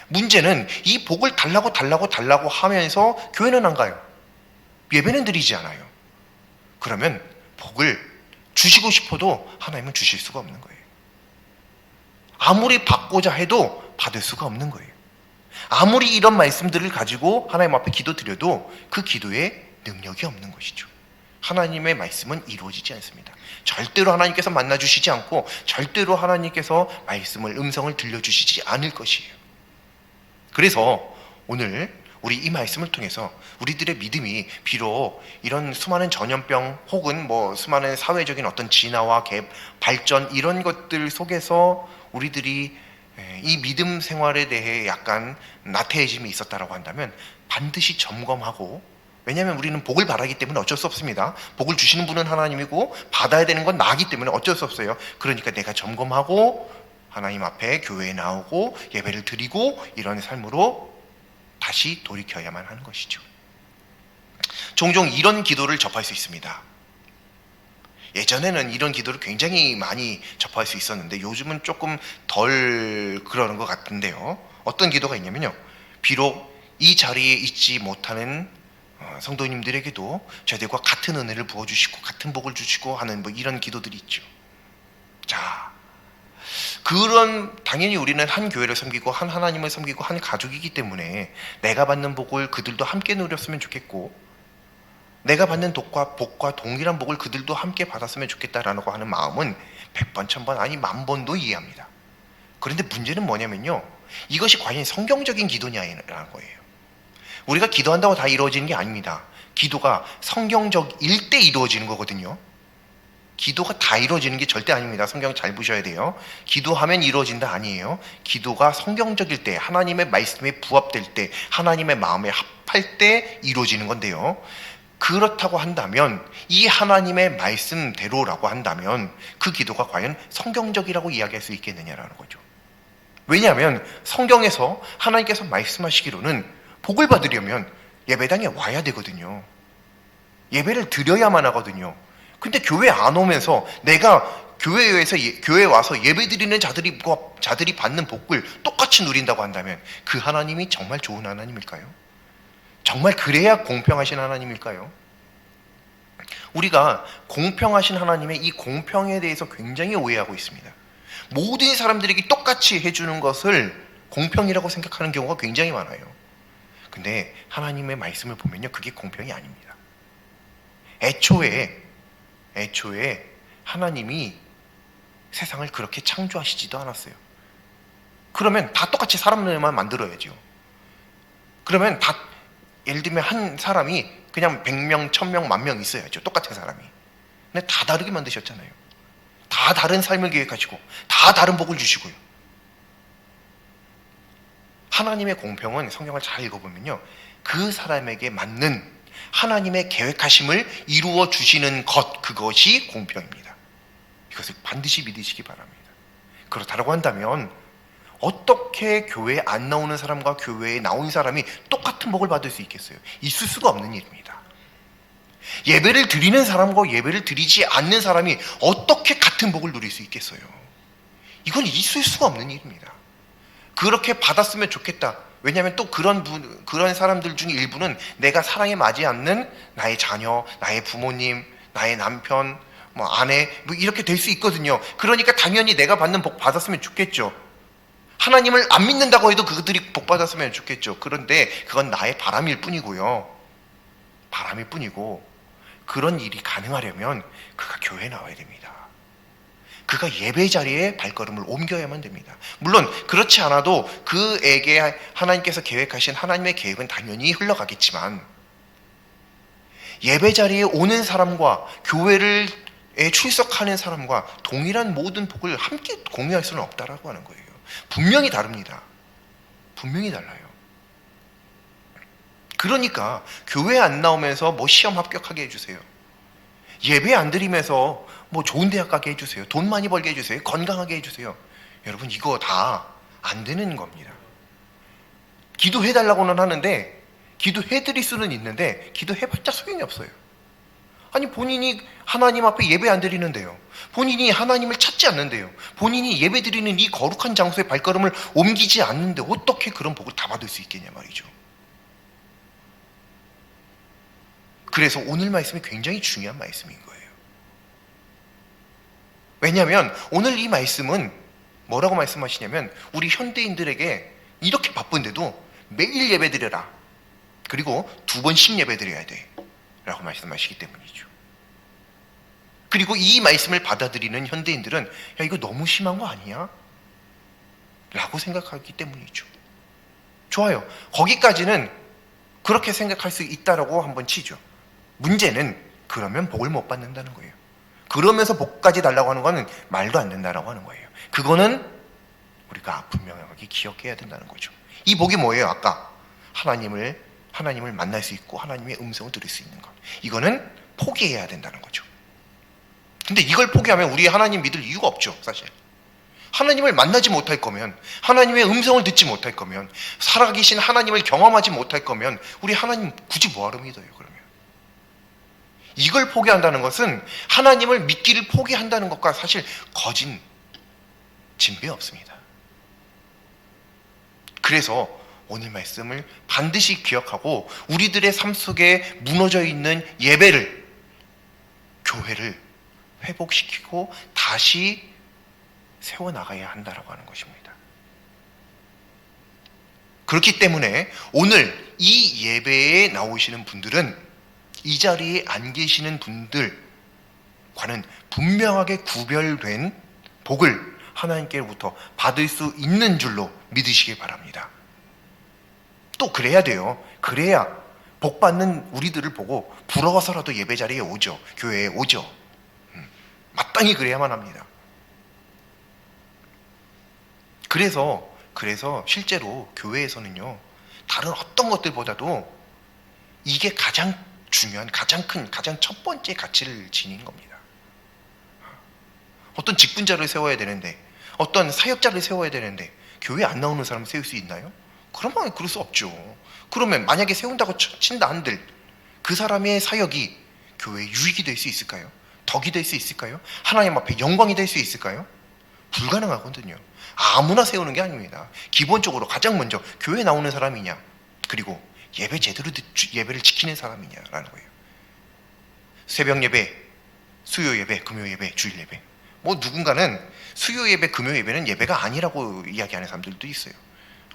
A: 문제는 이 복을 달라고 하면서 교회는 안 가요. 예배는 드리지 않아요. 그러면 복을 주시고 싶어도 하나님은 주실 수가 없는 거예요. 아무리 받고자 해도 받을 수가 없는 거예요. 아무리 이런 말씀들을 가지고 하나님 앞에 기도드려도 그 기도에 능력이 없는 것이죠. 하나님의 말씀은 이루어지지 않습니다. 절대로 하나님께서 만나주시지 않고 절대로 하나님께서 음성을 들려주시지 않을 것이에요. 그래서 오늘 우리 이 말씀을 통해서 우리들의 믿음이 비록 이런 수많은 전염병 혹은 수많은 사회적인 어떤 진화와 발전, 이런 것들 속에서 우리들이 이 믿음 생활에 대해 약간 나태해짐이 있었다라고 한다면 반드시 점검하고, 왜냐하면 우리는 복을 바라기 때문에 어쩔 수 없습니다. 복을 주시는 분은 하나님이고 받아야 되는 건 나기 때문에 어쩔 수 없어요. 그러니까 내가 점검하고 하나님 앞에 교회에 나오고 예배를 드리고 이런 삶으로 다시 돌이켜야만 하는 것이죠. 종종 이런 기도를 접할 수 있습니다. 예전에는 이런 기도를 굉장히 많이 접할 수 있었는데 요즘은 조금 덜 그러는 것 같은데요. 어떤 기도가 있냐면요, 비록 이 자리에 있지 못하는 성도님들에게도 저희들과 같은 은혜를 부어주시고 같은 복을 주시고 하는 이런 기도들이 있죠. 자, 당연히 우리는 한 교회를 섬기고 한 하나님을 섬기고 한 가족이기 때문에 내가 받는 복을 그들도 함께 누렸으면 좋겠고, 내가 받는 복과 동일한 복을 그들도 함께 받았으면 좋겠다라고 하는 마음은 100번, 1000번, 아니 10,000번도 이해합니다. 그런데 문제는 뭐냐면요, 이것이 과연 성경적인 기도냐라는 거예요. 우리가 기도한다고 다 이루어지는 게 아닙니다. 기도가 성경적일 때 이루어지는 거거든요. 기도가 다 이루어지는 게 절대 아닙니다. 성경 잘 보셔야 돼요. 기도하면 이루어진다 아니에요. 기도가 성경적일 때, 하나님의 말씀에 부합될 때, 하나님의 마음에 합할 때 이루어지는 건데요, 그렇다고 한다면 이 하나님의 말씀대로라고 한다면 그 기도가 과연 성경적이라고 이야기할 수 있겠느냐라는 거죠. 왜냐하면 성경에서 하나님께서 말씀하시기로는 복을 받으려면 예배당에 와야 되거든요. 예배를 드려야만 하거든요. 근데 교회 안 오면서 내가 교회에 와서 예배 드리는 자들이 받는 복을 똑같이 누린다고 한다면 그 하나님이 정말 좋은 하나님일까요? 정말 그래야 공평하신 하나님일까요? 우리가 공평하신 하나님의 이 공평에 대해서 굉장히 오해하고 있습니다. 모든 사람들에게 똑같이 해주는 것을 공평이라고 생각하는 경우가 굉장히 많아요. 근데 하나님의 말씀을 보면요, 그게 공평이 아닙니다. 애초에 하나님이 세상을 그렇게 창조하시지도 않았어요. 그러면 다 똑같이 사람들만 만들어야죠. 그러면 다 예를 들면 한 사람이 그냥 100명, 1000명, 10,000명 있어야죠. 똑같은 사람이. 근데 다 다르게 만드셨잖아요. 다 다른 삶을 계획하시고 다 다른 복을 주시고요. 하나님의 공평은 성경을 잘 읽어보면요, 그 사람에게 맞는 하나님의 계획하심을 이루어 주시는 것, 그것이 공평입니다. 이것을 반드시 믿으시기 바랍니다. 그렇다고 한다면 어떻게 교회에 안 나오는 사람과 교회에 나온 사람이 똑같은 복을 받을 수 있겠어요? 있을 수가 없는 일입니다. 예배를 드리는 사람과 예배를 드리지 않는 사람이 어떻게 같은 복을 누릴 수 있겠어요? 이건 있을 수가 없는 일입니다. 그렇게 받았으면 좋겠다. 왜냐하면 또 그런 사람들 중에 일부는 내가 사랑에 맞지 않는 나의 자녀, 나의 부모님, 나의 남편, 뭐 아내, 뭐 이렇게 될 수 있거든요. 그러니까 당연히 내가 받는 복 받았으면 좋겠죠. 하나님을 안 믿는다고 해도 그들이 복 받았으면 좋겠죠. 그런데 그건 나의 바람일 뿐이고요. 바람일 뿐이고, 그런 일이 가능하려면 그가 교회에 나와야 됩니다. 그가 예배 자리에 발걸음을 옮겨야만 됩니다. 물론 그렇지 않아도 그에게 하나님께서 계획하신 하나님의 계획은 당연히 흘러가겠지만, 예배 자리에 오는 사람과 교회에 출석하는 사람과 동일한 모든 복을 함께 공유할 수는 없다라고 하는 거예요. 분명히 다릅니다. 분명히 달라요. 그러니까 교회 안 나오면서 뭐 시험 합격하게 해주세요. 예배 안 드리면서 뭐 좋은 대학 가게 해주세요. 돈 많이 벌게 해주세요. 건강하게 해주세요. 여러분, 이거 다 안 되는 겁니다. 기도해달라고는 하는데, 기도해드릴 수는 있는데 기도해봤자 소용이 없어요. 아니, 본인이 하나님 앞에 예배 안 드리는데요, 본인이 하나님을 찾지 않는데요, 본인이 예배 드리는 이 거룩한 장소에 발걸음을 옮기지 않는데 어떻게 그런 복을 다 받을 수 있겠냐 말이죠. 그래서 오늘 말씀이 굉장히 중요한 말씀인 거예요. 왜냐하면 오늘 이 말씀은 뭐라고 말씀하시냐면, 우리 현대인들에게 이렇게 바쁜데도 매일 예배 드려라, 그리고 2번씩 예배 드려야 돼 라고 말씀하시기 때문이죠. 그리고 이 말씀을 받아들이는 현대인들은 야, 이거 너무 심한 거 아니야? 라고 생각하기 때문이죠. 좋아요. 거기까지는 그렇게 생각할 수 있다라고 한번 치죠. 문제는 그러면 복을 못 받는다는 거예요. 그러면서 복까지 달라고 하는 거는 말도 안 된다라고 하는 거예요. 그거는 우리가 분명하게 기억해야 된다는 거죠. 이 복이 뭐예요? 아까 하나님을 만날 수 있고 하나님의 음성을 들을 수 있는 것, 이거는 포기해야 된다는 거죠. 근데 이걸 포기하면 우리 하나님 믿을 이유가 없죠. 사실 하나님을 만나지 못할 거면, 하나님의 음성을 듣지 못할 거면, 살아계신 하나님을 경험하지 못할 거면 우리 하나님 굳이 뭐하러 믿어요? 그러면 이걸 포기한다는 것은 하나님을 믿기를 포기한다는 것과 사실 거진 진배 없습니다. 그래서 오늘 말씀을 반드시 기억하고 우리들의 삶 속에 무너져 있는 예배를, 교회를 회복시키고 다시 세워나가야 한다라고 하는 것입니다. 그렇기 때문에 오늘 이 예배에 나오시는 분들은, 이 자리에 안 계시는 분들과는 분명하게 구별된 복을 하나님께로부터 받을 수 있는 줄로 믿으시기 바랍니다. 또 그래야 돼요. 그래야 복 받는 우리들을 보고 부러워서라도 예배 자리에 오죠. 교회에 오죠. 마땅히 그래야만 합니다. 그래서 실제로 교회에서는요, 다른 어떤 것들보다도 이게 가장 중요한, 가장 큰, 가장 첫 번째 가치를 지닌 겁니다. 어떤 직분자를 세워야 되는데, 어떤 사역자를 세워야 되는데 교회 안 나오는 사람을 세울 수 있나요? 그러면 그럴 수 없죠. 그러면 만약에 세운다고 친다 한들 그 사람의 사역이 교회에 유익이 될 수 있을까요? 덕이 될 수 있을까요? 하나님 앞에 영광이 될 수 있을까요? 불가능하거든요. 아무나 세우는 게 아닙니다. 기본적으로 가장 먼저 교회에 나오는 사람이냐, 그리고 예배 제대로 예배를 지키는 사람이냐라는 거예요. 새벽 예배, 수요 예배, 금요 예배, 주일 예배. 뭐 누군가는 수요 예배, 금요 예배는 예배가 아니라고 이야기하는 사람들도 있어요.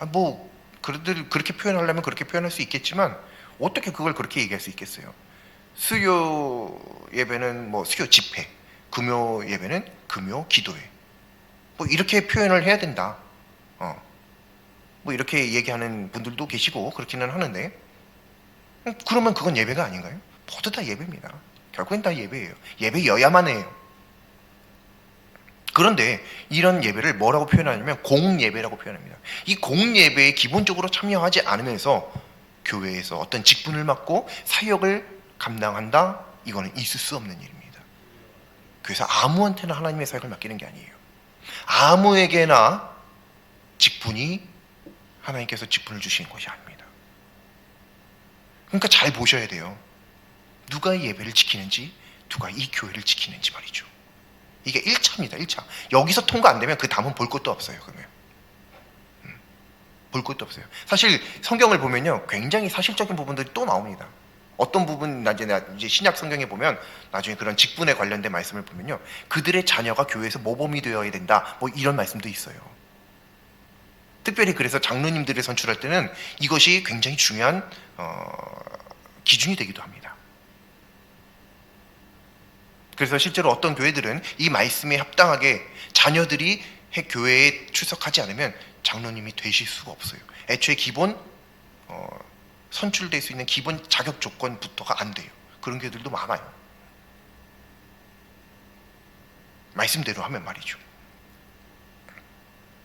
A: 뭐 그렇게 표현하려면 그렇게 표현할 수 있겠지만 어떻게 그걸 그렇게 얘기할 수 있겠어요? 수요 예배는 뭐 수요 집회, 금요 예배는 금요 기도회, 뭐 이렇게 표현을 해야 된다. 뭐 이렇게 얘기하는 분들도 계시고 그렇기는 하는데, 그러면 그건 예배가 아닌가요? 모두 다 예배입니다. 결국엔 다 예배예요. 예배여야만 해요. 그런데 이런 예배를 뭐라고 표현하냐면 공예배라고 표현합니다. 이 공예배에 기본적으로 참여하지 않으면서 교회에서 어떤 직분을 맡고 사역을 감당한다? 이거는 있을 수 없는 일입니다. 그래서 아무한테나 하나님의 사역을 맡기는 게 아니에요. 아무에게나 직분이 하나님께서 직분을 주시는 것이 아닙니다. 그러니까 잘 보셔야 돼요. 누가 이 예배를 지키는지, 누가 이 교회를 지키는지 말이죠. 이게 1차입니다. 1차. 여기서 통과 안 되면 그 다음은 볼 것도 없어요. 그러면 볼 것도 없어요. 사실 성경을 보면요, 굉장히 사실적인 부분들이 또 나옵니다. 어떤 부분, 이제 신약 성경에 보면 나중에 그런 직분에 관련된 말씀을 보면요, 그들의 자녀가 교회에서 모범이 되어야 된다, 뭐 이런 말씀도 있어요. 특별히 그래서 장로님들을 선출할 때는 이것이 굉장히 중요한 기준이 되기도 합니다. 그래서 실제로 어떤 교회들은 이 말씀에 합당하게 자녀들이 교회에 출석하지 않으면 장로님이 되실 수가 없어요. 애초에 기본 선출될 수 있는 기본 자격 조건부터가 안 돼요. 그런 교회들도 많아요. 말씀대로 하면 말이죠.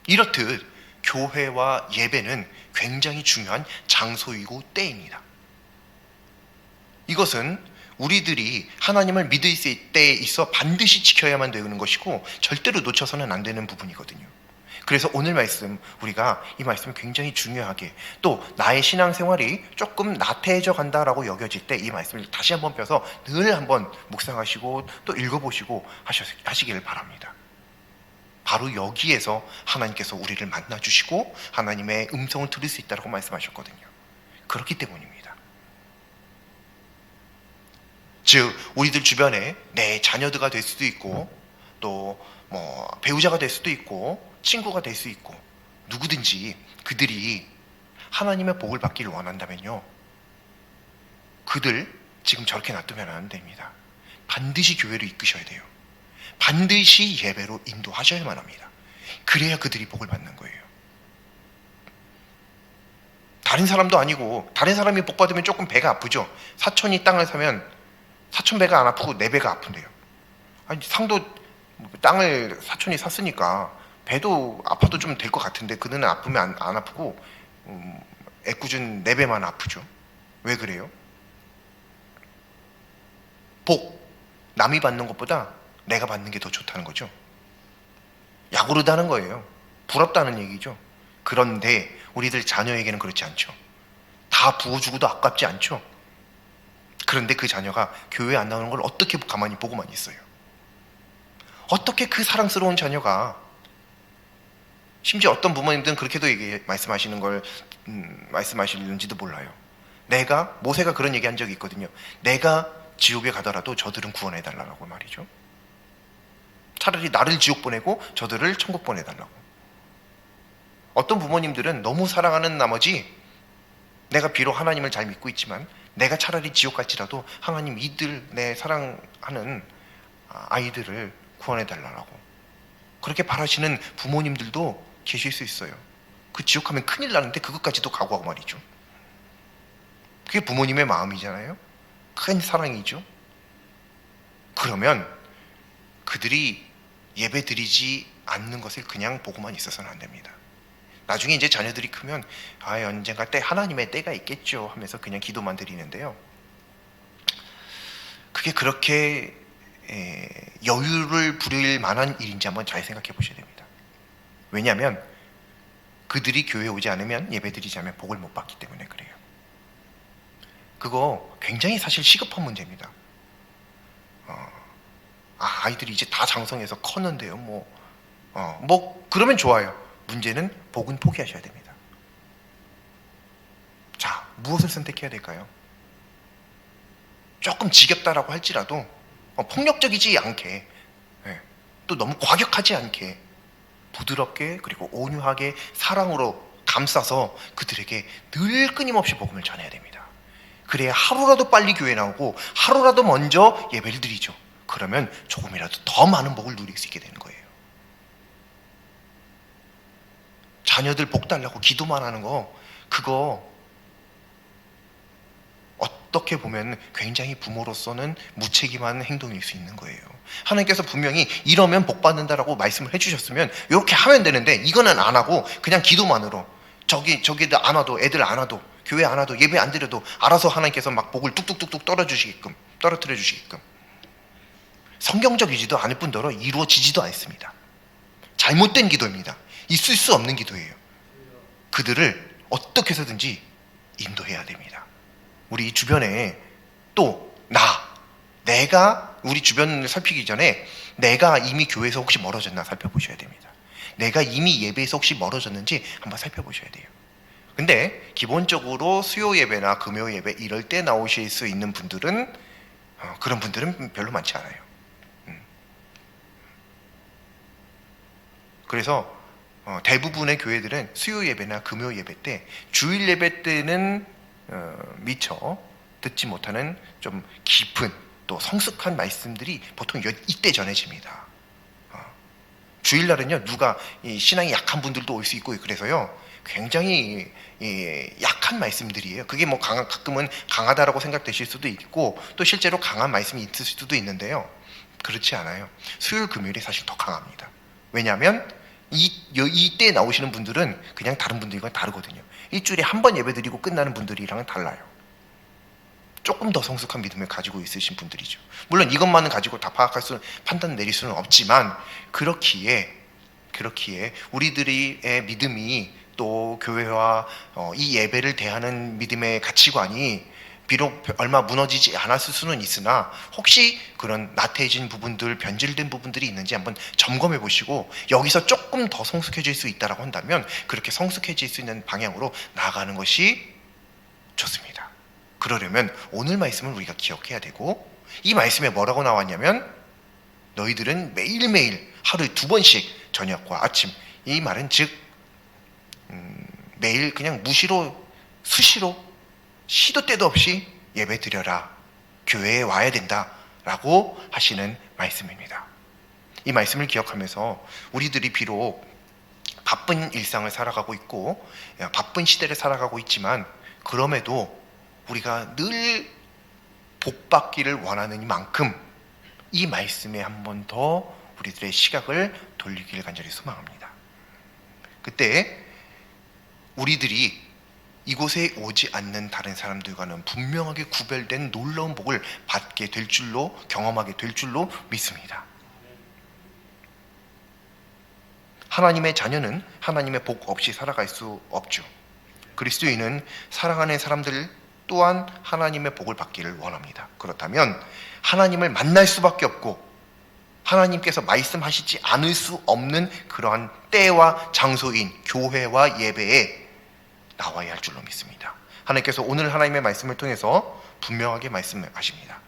A: 이렇듯 교회와 예배는 굉장히 중요한 장소이고 때입니다. 이것은 우리들이 하나님을 믿을 때에 있어 반드시 지켜야만 되는 것이고 절대로 놓쳐서는 안 되는 부분이거든요. 그래서 오늘 말씀, 우리가 이 말씀을 굉장히 중요하게, 또 나의 신앙생활이 조금 나태해져 간다라고 여겨질 때 이 말씀을 다시 한번 펴서 늘 한번 묵상하시고 또 읽어보시고 하시기를 바랍니다. 바로 여기에서 하나님께서 우리를 만나주시고 하나님의 음성을 들을 수 있다고 말씀하셨거든요. 그렇기 때문입니다. 즉 우리들 주변에 내 자녀들가 될 수도 있고, 또 뭐 배우자가 될 수도 있고, 친구가 될 수 있고, 누구든지 그들이 하나님의 복을 받기를 원한다면요, 그들 지금 저렇게 놔두면 안 됩니다. 반드시 교회로 이끄셔야 돼요. 반드시 예배로 인도하셔야만 합니다. 그래야 그들이 복을 받는 거예요. 다른 사람도 아니고, 다른 사람이 복 받으면 조금 배가 아프죠. 사촌이 땅을 사면 사촌 배가 안 아프고 내 배가 아픈데요. 아니, 상도 땅을 사촌이 샀으니까 배도 아파도 좀 될 것 같은데 그는 아프면 안 아프고 애꿎은 내 배만 아프죠. 왜 그래요? 복, 남이 받는 것보다 내가 받는 게 더 좋다는 거죠. 야구르다는 거예요. 부럽다는 얘기죠. 그런데 우리들 자녀에게는 그렇지 않죠. 다 부어주고도 아깝지 않죠. 그런데 그 자녀가 교회에 안 나오는 걸 어떻게 가만히 보고만 있어요? 어떻게 그 사랑스러운 자녀가, 심지어 어떤 부모님들은 그렇게도 말씀하시는 걸 말씀하시는지도 몰라요. 모세가 그런 얘기 한 적이 있거든요. 내가 지옥에 가더라도 저들은 구원해 달라고 말이죠. 차라리 나를 지옥 보내고 저들을 천국 보내달라고. 어떤 부모님들은 너무 사랑하는 나머지 내가 비록 하나님을 잘 믿고 있지만 내가 차라리 지옥 갈지라도 하나님, 이들 내 사랑하는 아이들을 구원해 달라고 그렇게 바라시는 부모님들도 계실 수 있어요. 그 지옥 가면 큰일 나는데 그것까지도 각오하고 말이죠. 그게 부모님의 마음이잖아요. 큰 사랑이죠. 그러면 그들이 예배 드리지 않는 것을 그냥 보고만 있어서는 안 됩니다. 나중에 이제 자녀들이 크면 언젠가 하나님의 때가 있겠죠 하면서 그냥 기도만 드리는데요, 그게 그렇게 여유를 부릴 만한 일인지 한번 잘 생각해 보셔야 됩니다. 왜냐하면 그들이 교회에 오지 않으면, 예배 드리지 않으면 복을 못 받기 때문에 그래요. 그거 굉장히 사실 시급한 문제입니다. 아이들이 이제 다 장성해서 컸는데요, 그러면 좋아요. 문제는 복은 포기하셔야 됩니다. 자, 무엇을 선택해야 될까요? 조금 지겹다라고 할지라도 폭력적이지 않게, 또 너무 과격하지 않게 부드럽게 그리고 온유하게 사랑으로 감싸서 그들에게 늘 끊임없이 복음을 전해야 됩니다. 그래야 하루라도 빨리 교회 나오고 하루라도 먼저 예배를 드리죠. 그러면 조금이라도 더 많은 복을 누릴 수 있게 되는 거예요. 자녀들 복 달라고 기도만 하는 거, 그거 어떻게 보면 굉장히 부모로서는 무책임한 행동일 수 있는 거예요. 하나님께서 분명히 이러면 복 받는다라고 말씀을 해주셨으면 이렇게 하면 되는데, 이거는 안 하고 그냥 기도만으로 저기들 안 와도, 애들 안 와도, 교회 안 와도, 예배 안 드려도 알아서 하나님께서 막 복을 뚝뚝뚝뚝 떨어뜨려 주시게끔, 성경적이지도 않을 뿐더러 이루어지지도 않습니다. 잘못된 기도입니다. 있을 수 없는 기도예요. 그들을 어떻게 해서든지 인도해야 됩니다. 우리 주변에 또 내가 우리 주변을 살피기 전에 내가 이미 교회에서 혹시 멀어졌나 살펴보셔야 됩니다. 내가 이미 예배에서 혹시 멀어졌는지 한번 살펴보셔야 돼요. 근데 기본적으로 수요 예배나 금요 예배 이럴 때 나오실 수 있는 분들은 그런 분들은 별로 많지 않아요. 그래서 대부분의 교회들은 수요 예배나 금요 예배 때, 주일 예배 때는 미처 듣지 못하는 좀 깊은 또 성숙한 말씀들이 보통 이때 전해집니다. 주일날은요, 누가 신앙이 약한 분들도 올 수 있고 그래서요, 굉장히 약한 말씀들이에요. 그게 뭐 가끔은 강하다라고 생각되실 수도 있고, 또 실제로 강한 말씀이 있을 수도 있는데요, 그렇지 않아요. 수요일 금요일이 사실 더 강합니다. 왜냐하면 이때 나오시는 분들은 그냥 다른 분들과 다르거든요. 일주일에 한 번 예배 드리고 끝나는 분들이랑은 달라요. 조금 더 성숙한 믿음을 가지고 있으신 분들이죠. 물론 이것만은 가지고 다 판단 내릴 수는 없지만, 그렇기에 우리들의 믿음이, 또 교회와 이 예배를 대하는 믿음의 가치관이 비록 얼마 무너지지 않았을 수는 있으나, 혹시 그런 나태해진 부분들, 변질된 부분들이 있는지 한번 점검해 보시고, 여기서 조금 더 성숙해질 수 있다라고 한다면 그렇게 성숙해질 수 있는 방향으로 나아가는 것이 좋습니다. 그러려면 오늘 말씀을 우리가 기억해야 되고, 이 말씀에 뭐라고 나왔냐면, 너희들은 매일매일 하루에 2번씩 저녁과 아침, 이 말은 즉 매일 그냥 무시로 수시로 시도 때도 없이 예배 드려라, 교회에 와야 된다라고 하시는 말씀입니다. 이 말씀을 기억하면서 우리들이 비록 바쁜 일상을 살아가고 있고 바쁜 시대를 살아가고 있지만, 그럼에도 우리가 늘 복받기를 원하는 만큼 이 말씀에 한 번 더 우리들의 시각을 돌리기를 간절히 소망합니다. 그때 우리들이 이곳에 오지 않는 다른 사람들과는 분명하게 구별된 놀라운 복을 받게 될 줄로, 경험하게 될 줄로 믿습니다. 하나님의 자녀는 하나님의 복 없이 살아갈 수 없죠. 그리스도인은 사랑하는 사람들 또한 하나님의 복을 받기를 원합니다. 그렇다면 하나님을 만날 수밖에 없고, 하나님께서 말씀하시지 않을 수 없는 그러한 때와 장소인 교회와 예배에 나와야 할 줄로 믿습니다. 하나님께서 오늘 하나님의 말씀을 통해서 분명하게 말씀하십니다.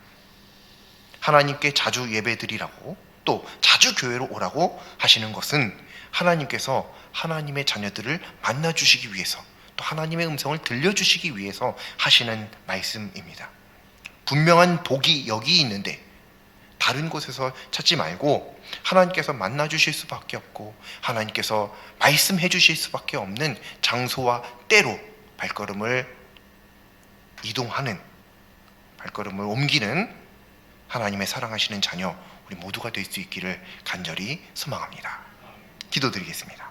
A: 하나님께 자주 예배드리라고, 또 자주 교회로 오라고 하시는 것은 하나님께서 하나님의 자녀들을 만나주시기 위해서, 또 하나님의 음성을 들려주시기 위해서 하시는 말씀입니다. 분명한 복이 여기 있는데 다른 곳에서 찾지 말고, 하나님께서 만나주실 수밖에 없고 하나님께서 말씀해 주실 수밖에 없는 장소와 때로 발걸음을 이동하는, 발걸음을 옮기는 하나님의 사랑하시는 자녀 우리 모두가 될 수 있기를 간절히 소망합니다. 기도드리겠습니다.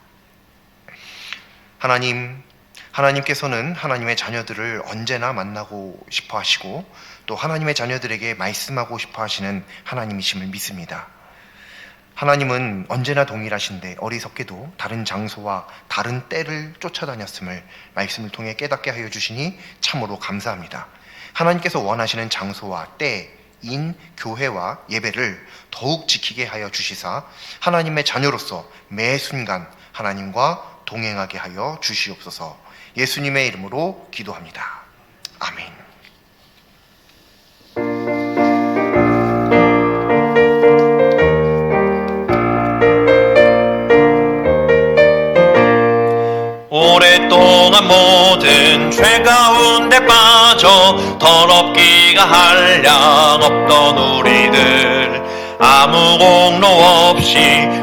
A: 하나님께서는 하나님의 자녀들을 언제나 만나고 싶어 하시고, 또 하나님의 자녀들에게 말씀하고 싶어 하시는 하나님이심을 믿습니다. 하나님은 언제나 동일하신데 어리석게도 다른 장소와 다른 때를 쫓아다녔음을 말씀을 통해 깨닫게 하여 주시니 참으로 감사합니다. 하나님께서 원하시는 장소와 때인 교회와 예배를 더욱 지키게 하여 주시사 하나님의 자녀로서 매 순간 하나님과 동행하게 하여 주시옵소서. 예수님의 이름으로 기도합니다. 아멘.
B: 오랫동안 모든 죄 가운데 빠져 더럽기가 한량 없던 우리들, 아무 공로 없이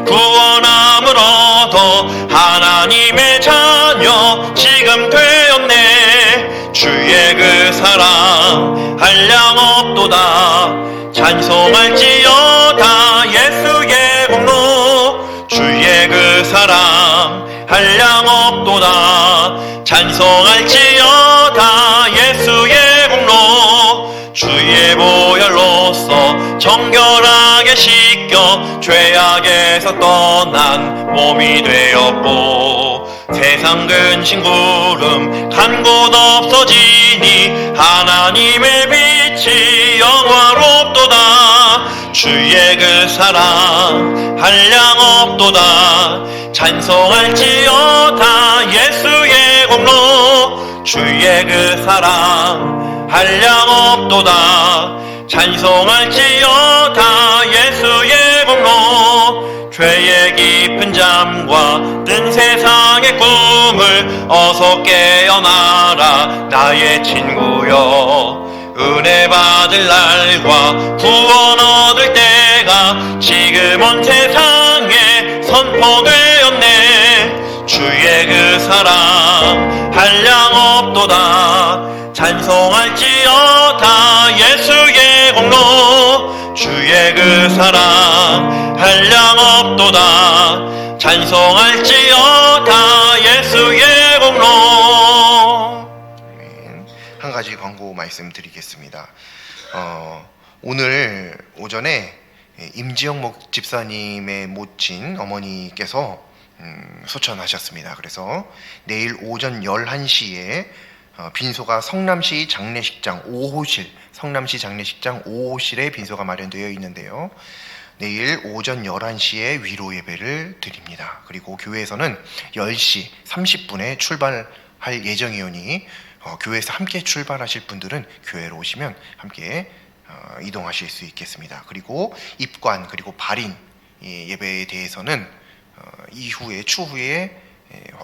B: 구원함을 얻어 하나님의 자 하여 지금 되었네. 주의 그 사랑 한량 없도다. 찬송할지어다 예수의 공로. 주의 그 사랑 한량 없도다. 찬송할지어다 예수의 공로. 주의 보혈로서 정결하게 씻겨 죄악에서 떠난 몸이 되었고, 세상 근심 구름 간 곳 없어지니 하나님의 빛이 영화롭도다. 주의 그 사랑 한량 없도다. 찬송할지어다 예수의 공로. 주의 그 사랑 한량 없도다. 찬송할지어다 예수의 공로. 죄의 깊은 잠과 뜬 세상의 꿈을 어서 깨어나라 나의 친구여. 은혜 받을 날과 구원 얻을 때가 지금 온 세상에 선포되었네. 주의 그 사랑 한량 없도다. 찬송할지어다 예수의 공로. 주의 그 사랑 한량 없도다. 찬송할지어다 예수의 공로.
A: 한 가지 광고 말씀드리겠습니다. 오늘 오전에 임지영 목집사님의 모친 어머니께서 소천하셨습니다. 그래서 내일 오전 11시에 빈소가 성남시 장례식장 5호실, 성남시 장례식장 5호실에 빈소가 마련되어 있는데요. 내일 오전 11시에 위로 예배를 드립니다. 그리고 교회에서는 10시 30분에 출발할 예정이오니 교회에서 함께 출발하실 분들은 교회로 오시면 함께 이동하실 수 있겠습니다. 그리고 입관 그리고 발인 예배에 대해서는 이후에 추후에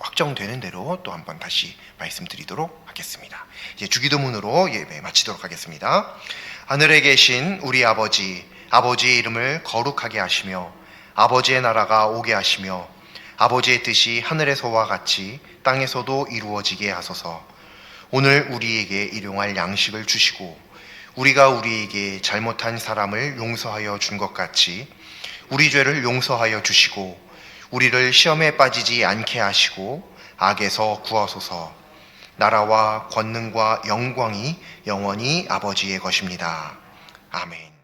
A: 확정되는 대로 또 한번 다시 말씀드리도록 하겠습니다. 이제 주기도문으로 예배 마치도록 하겠습니다. 하늘에 계신 우리 아버지, 아버지의 이름을 거룩하게 하시며 아버지의 나라가 오게 하시며 아버지의 뜻이 하늘에서와 같이 땅에서도 이루어지게 하소서. 오늘 우리에게 일용할 양식을 주시고 우리가 우리에게 잘못한 사람을 용서하여 준 것 같이 우리 죄를 용서하여 주시고 우리를 시험에 빠지지 않게 하시고 악에서 구하소서. 나라와 권능과 영광이 영원히 아버지의 것입니다. 아멘.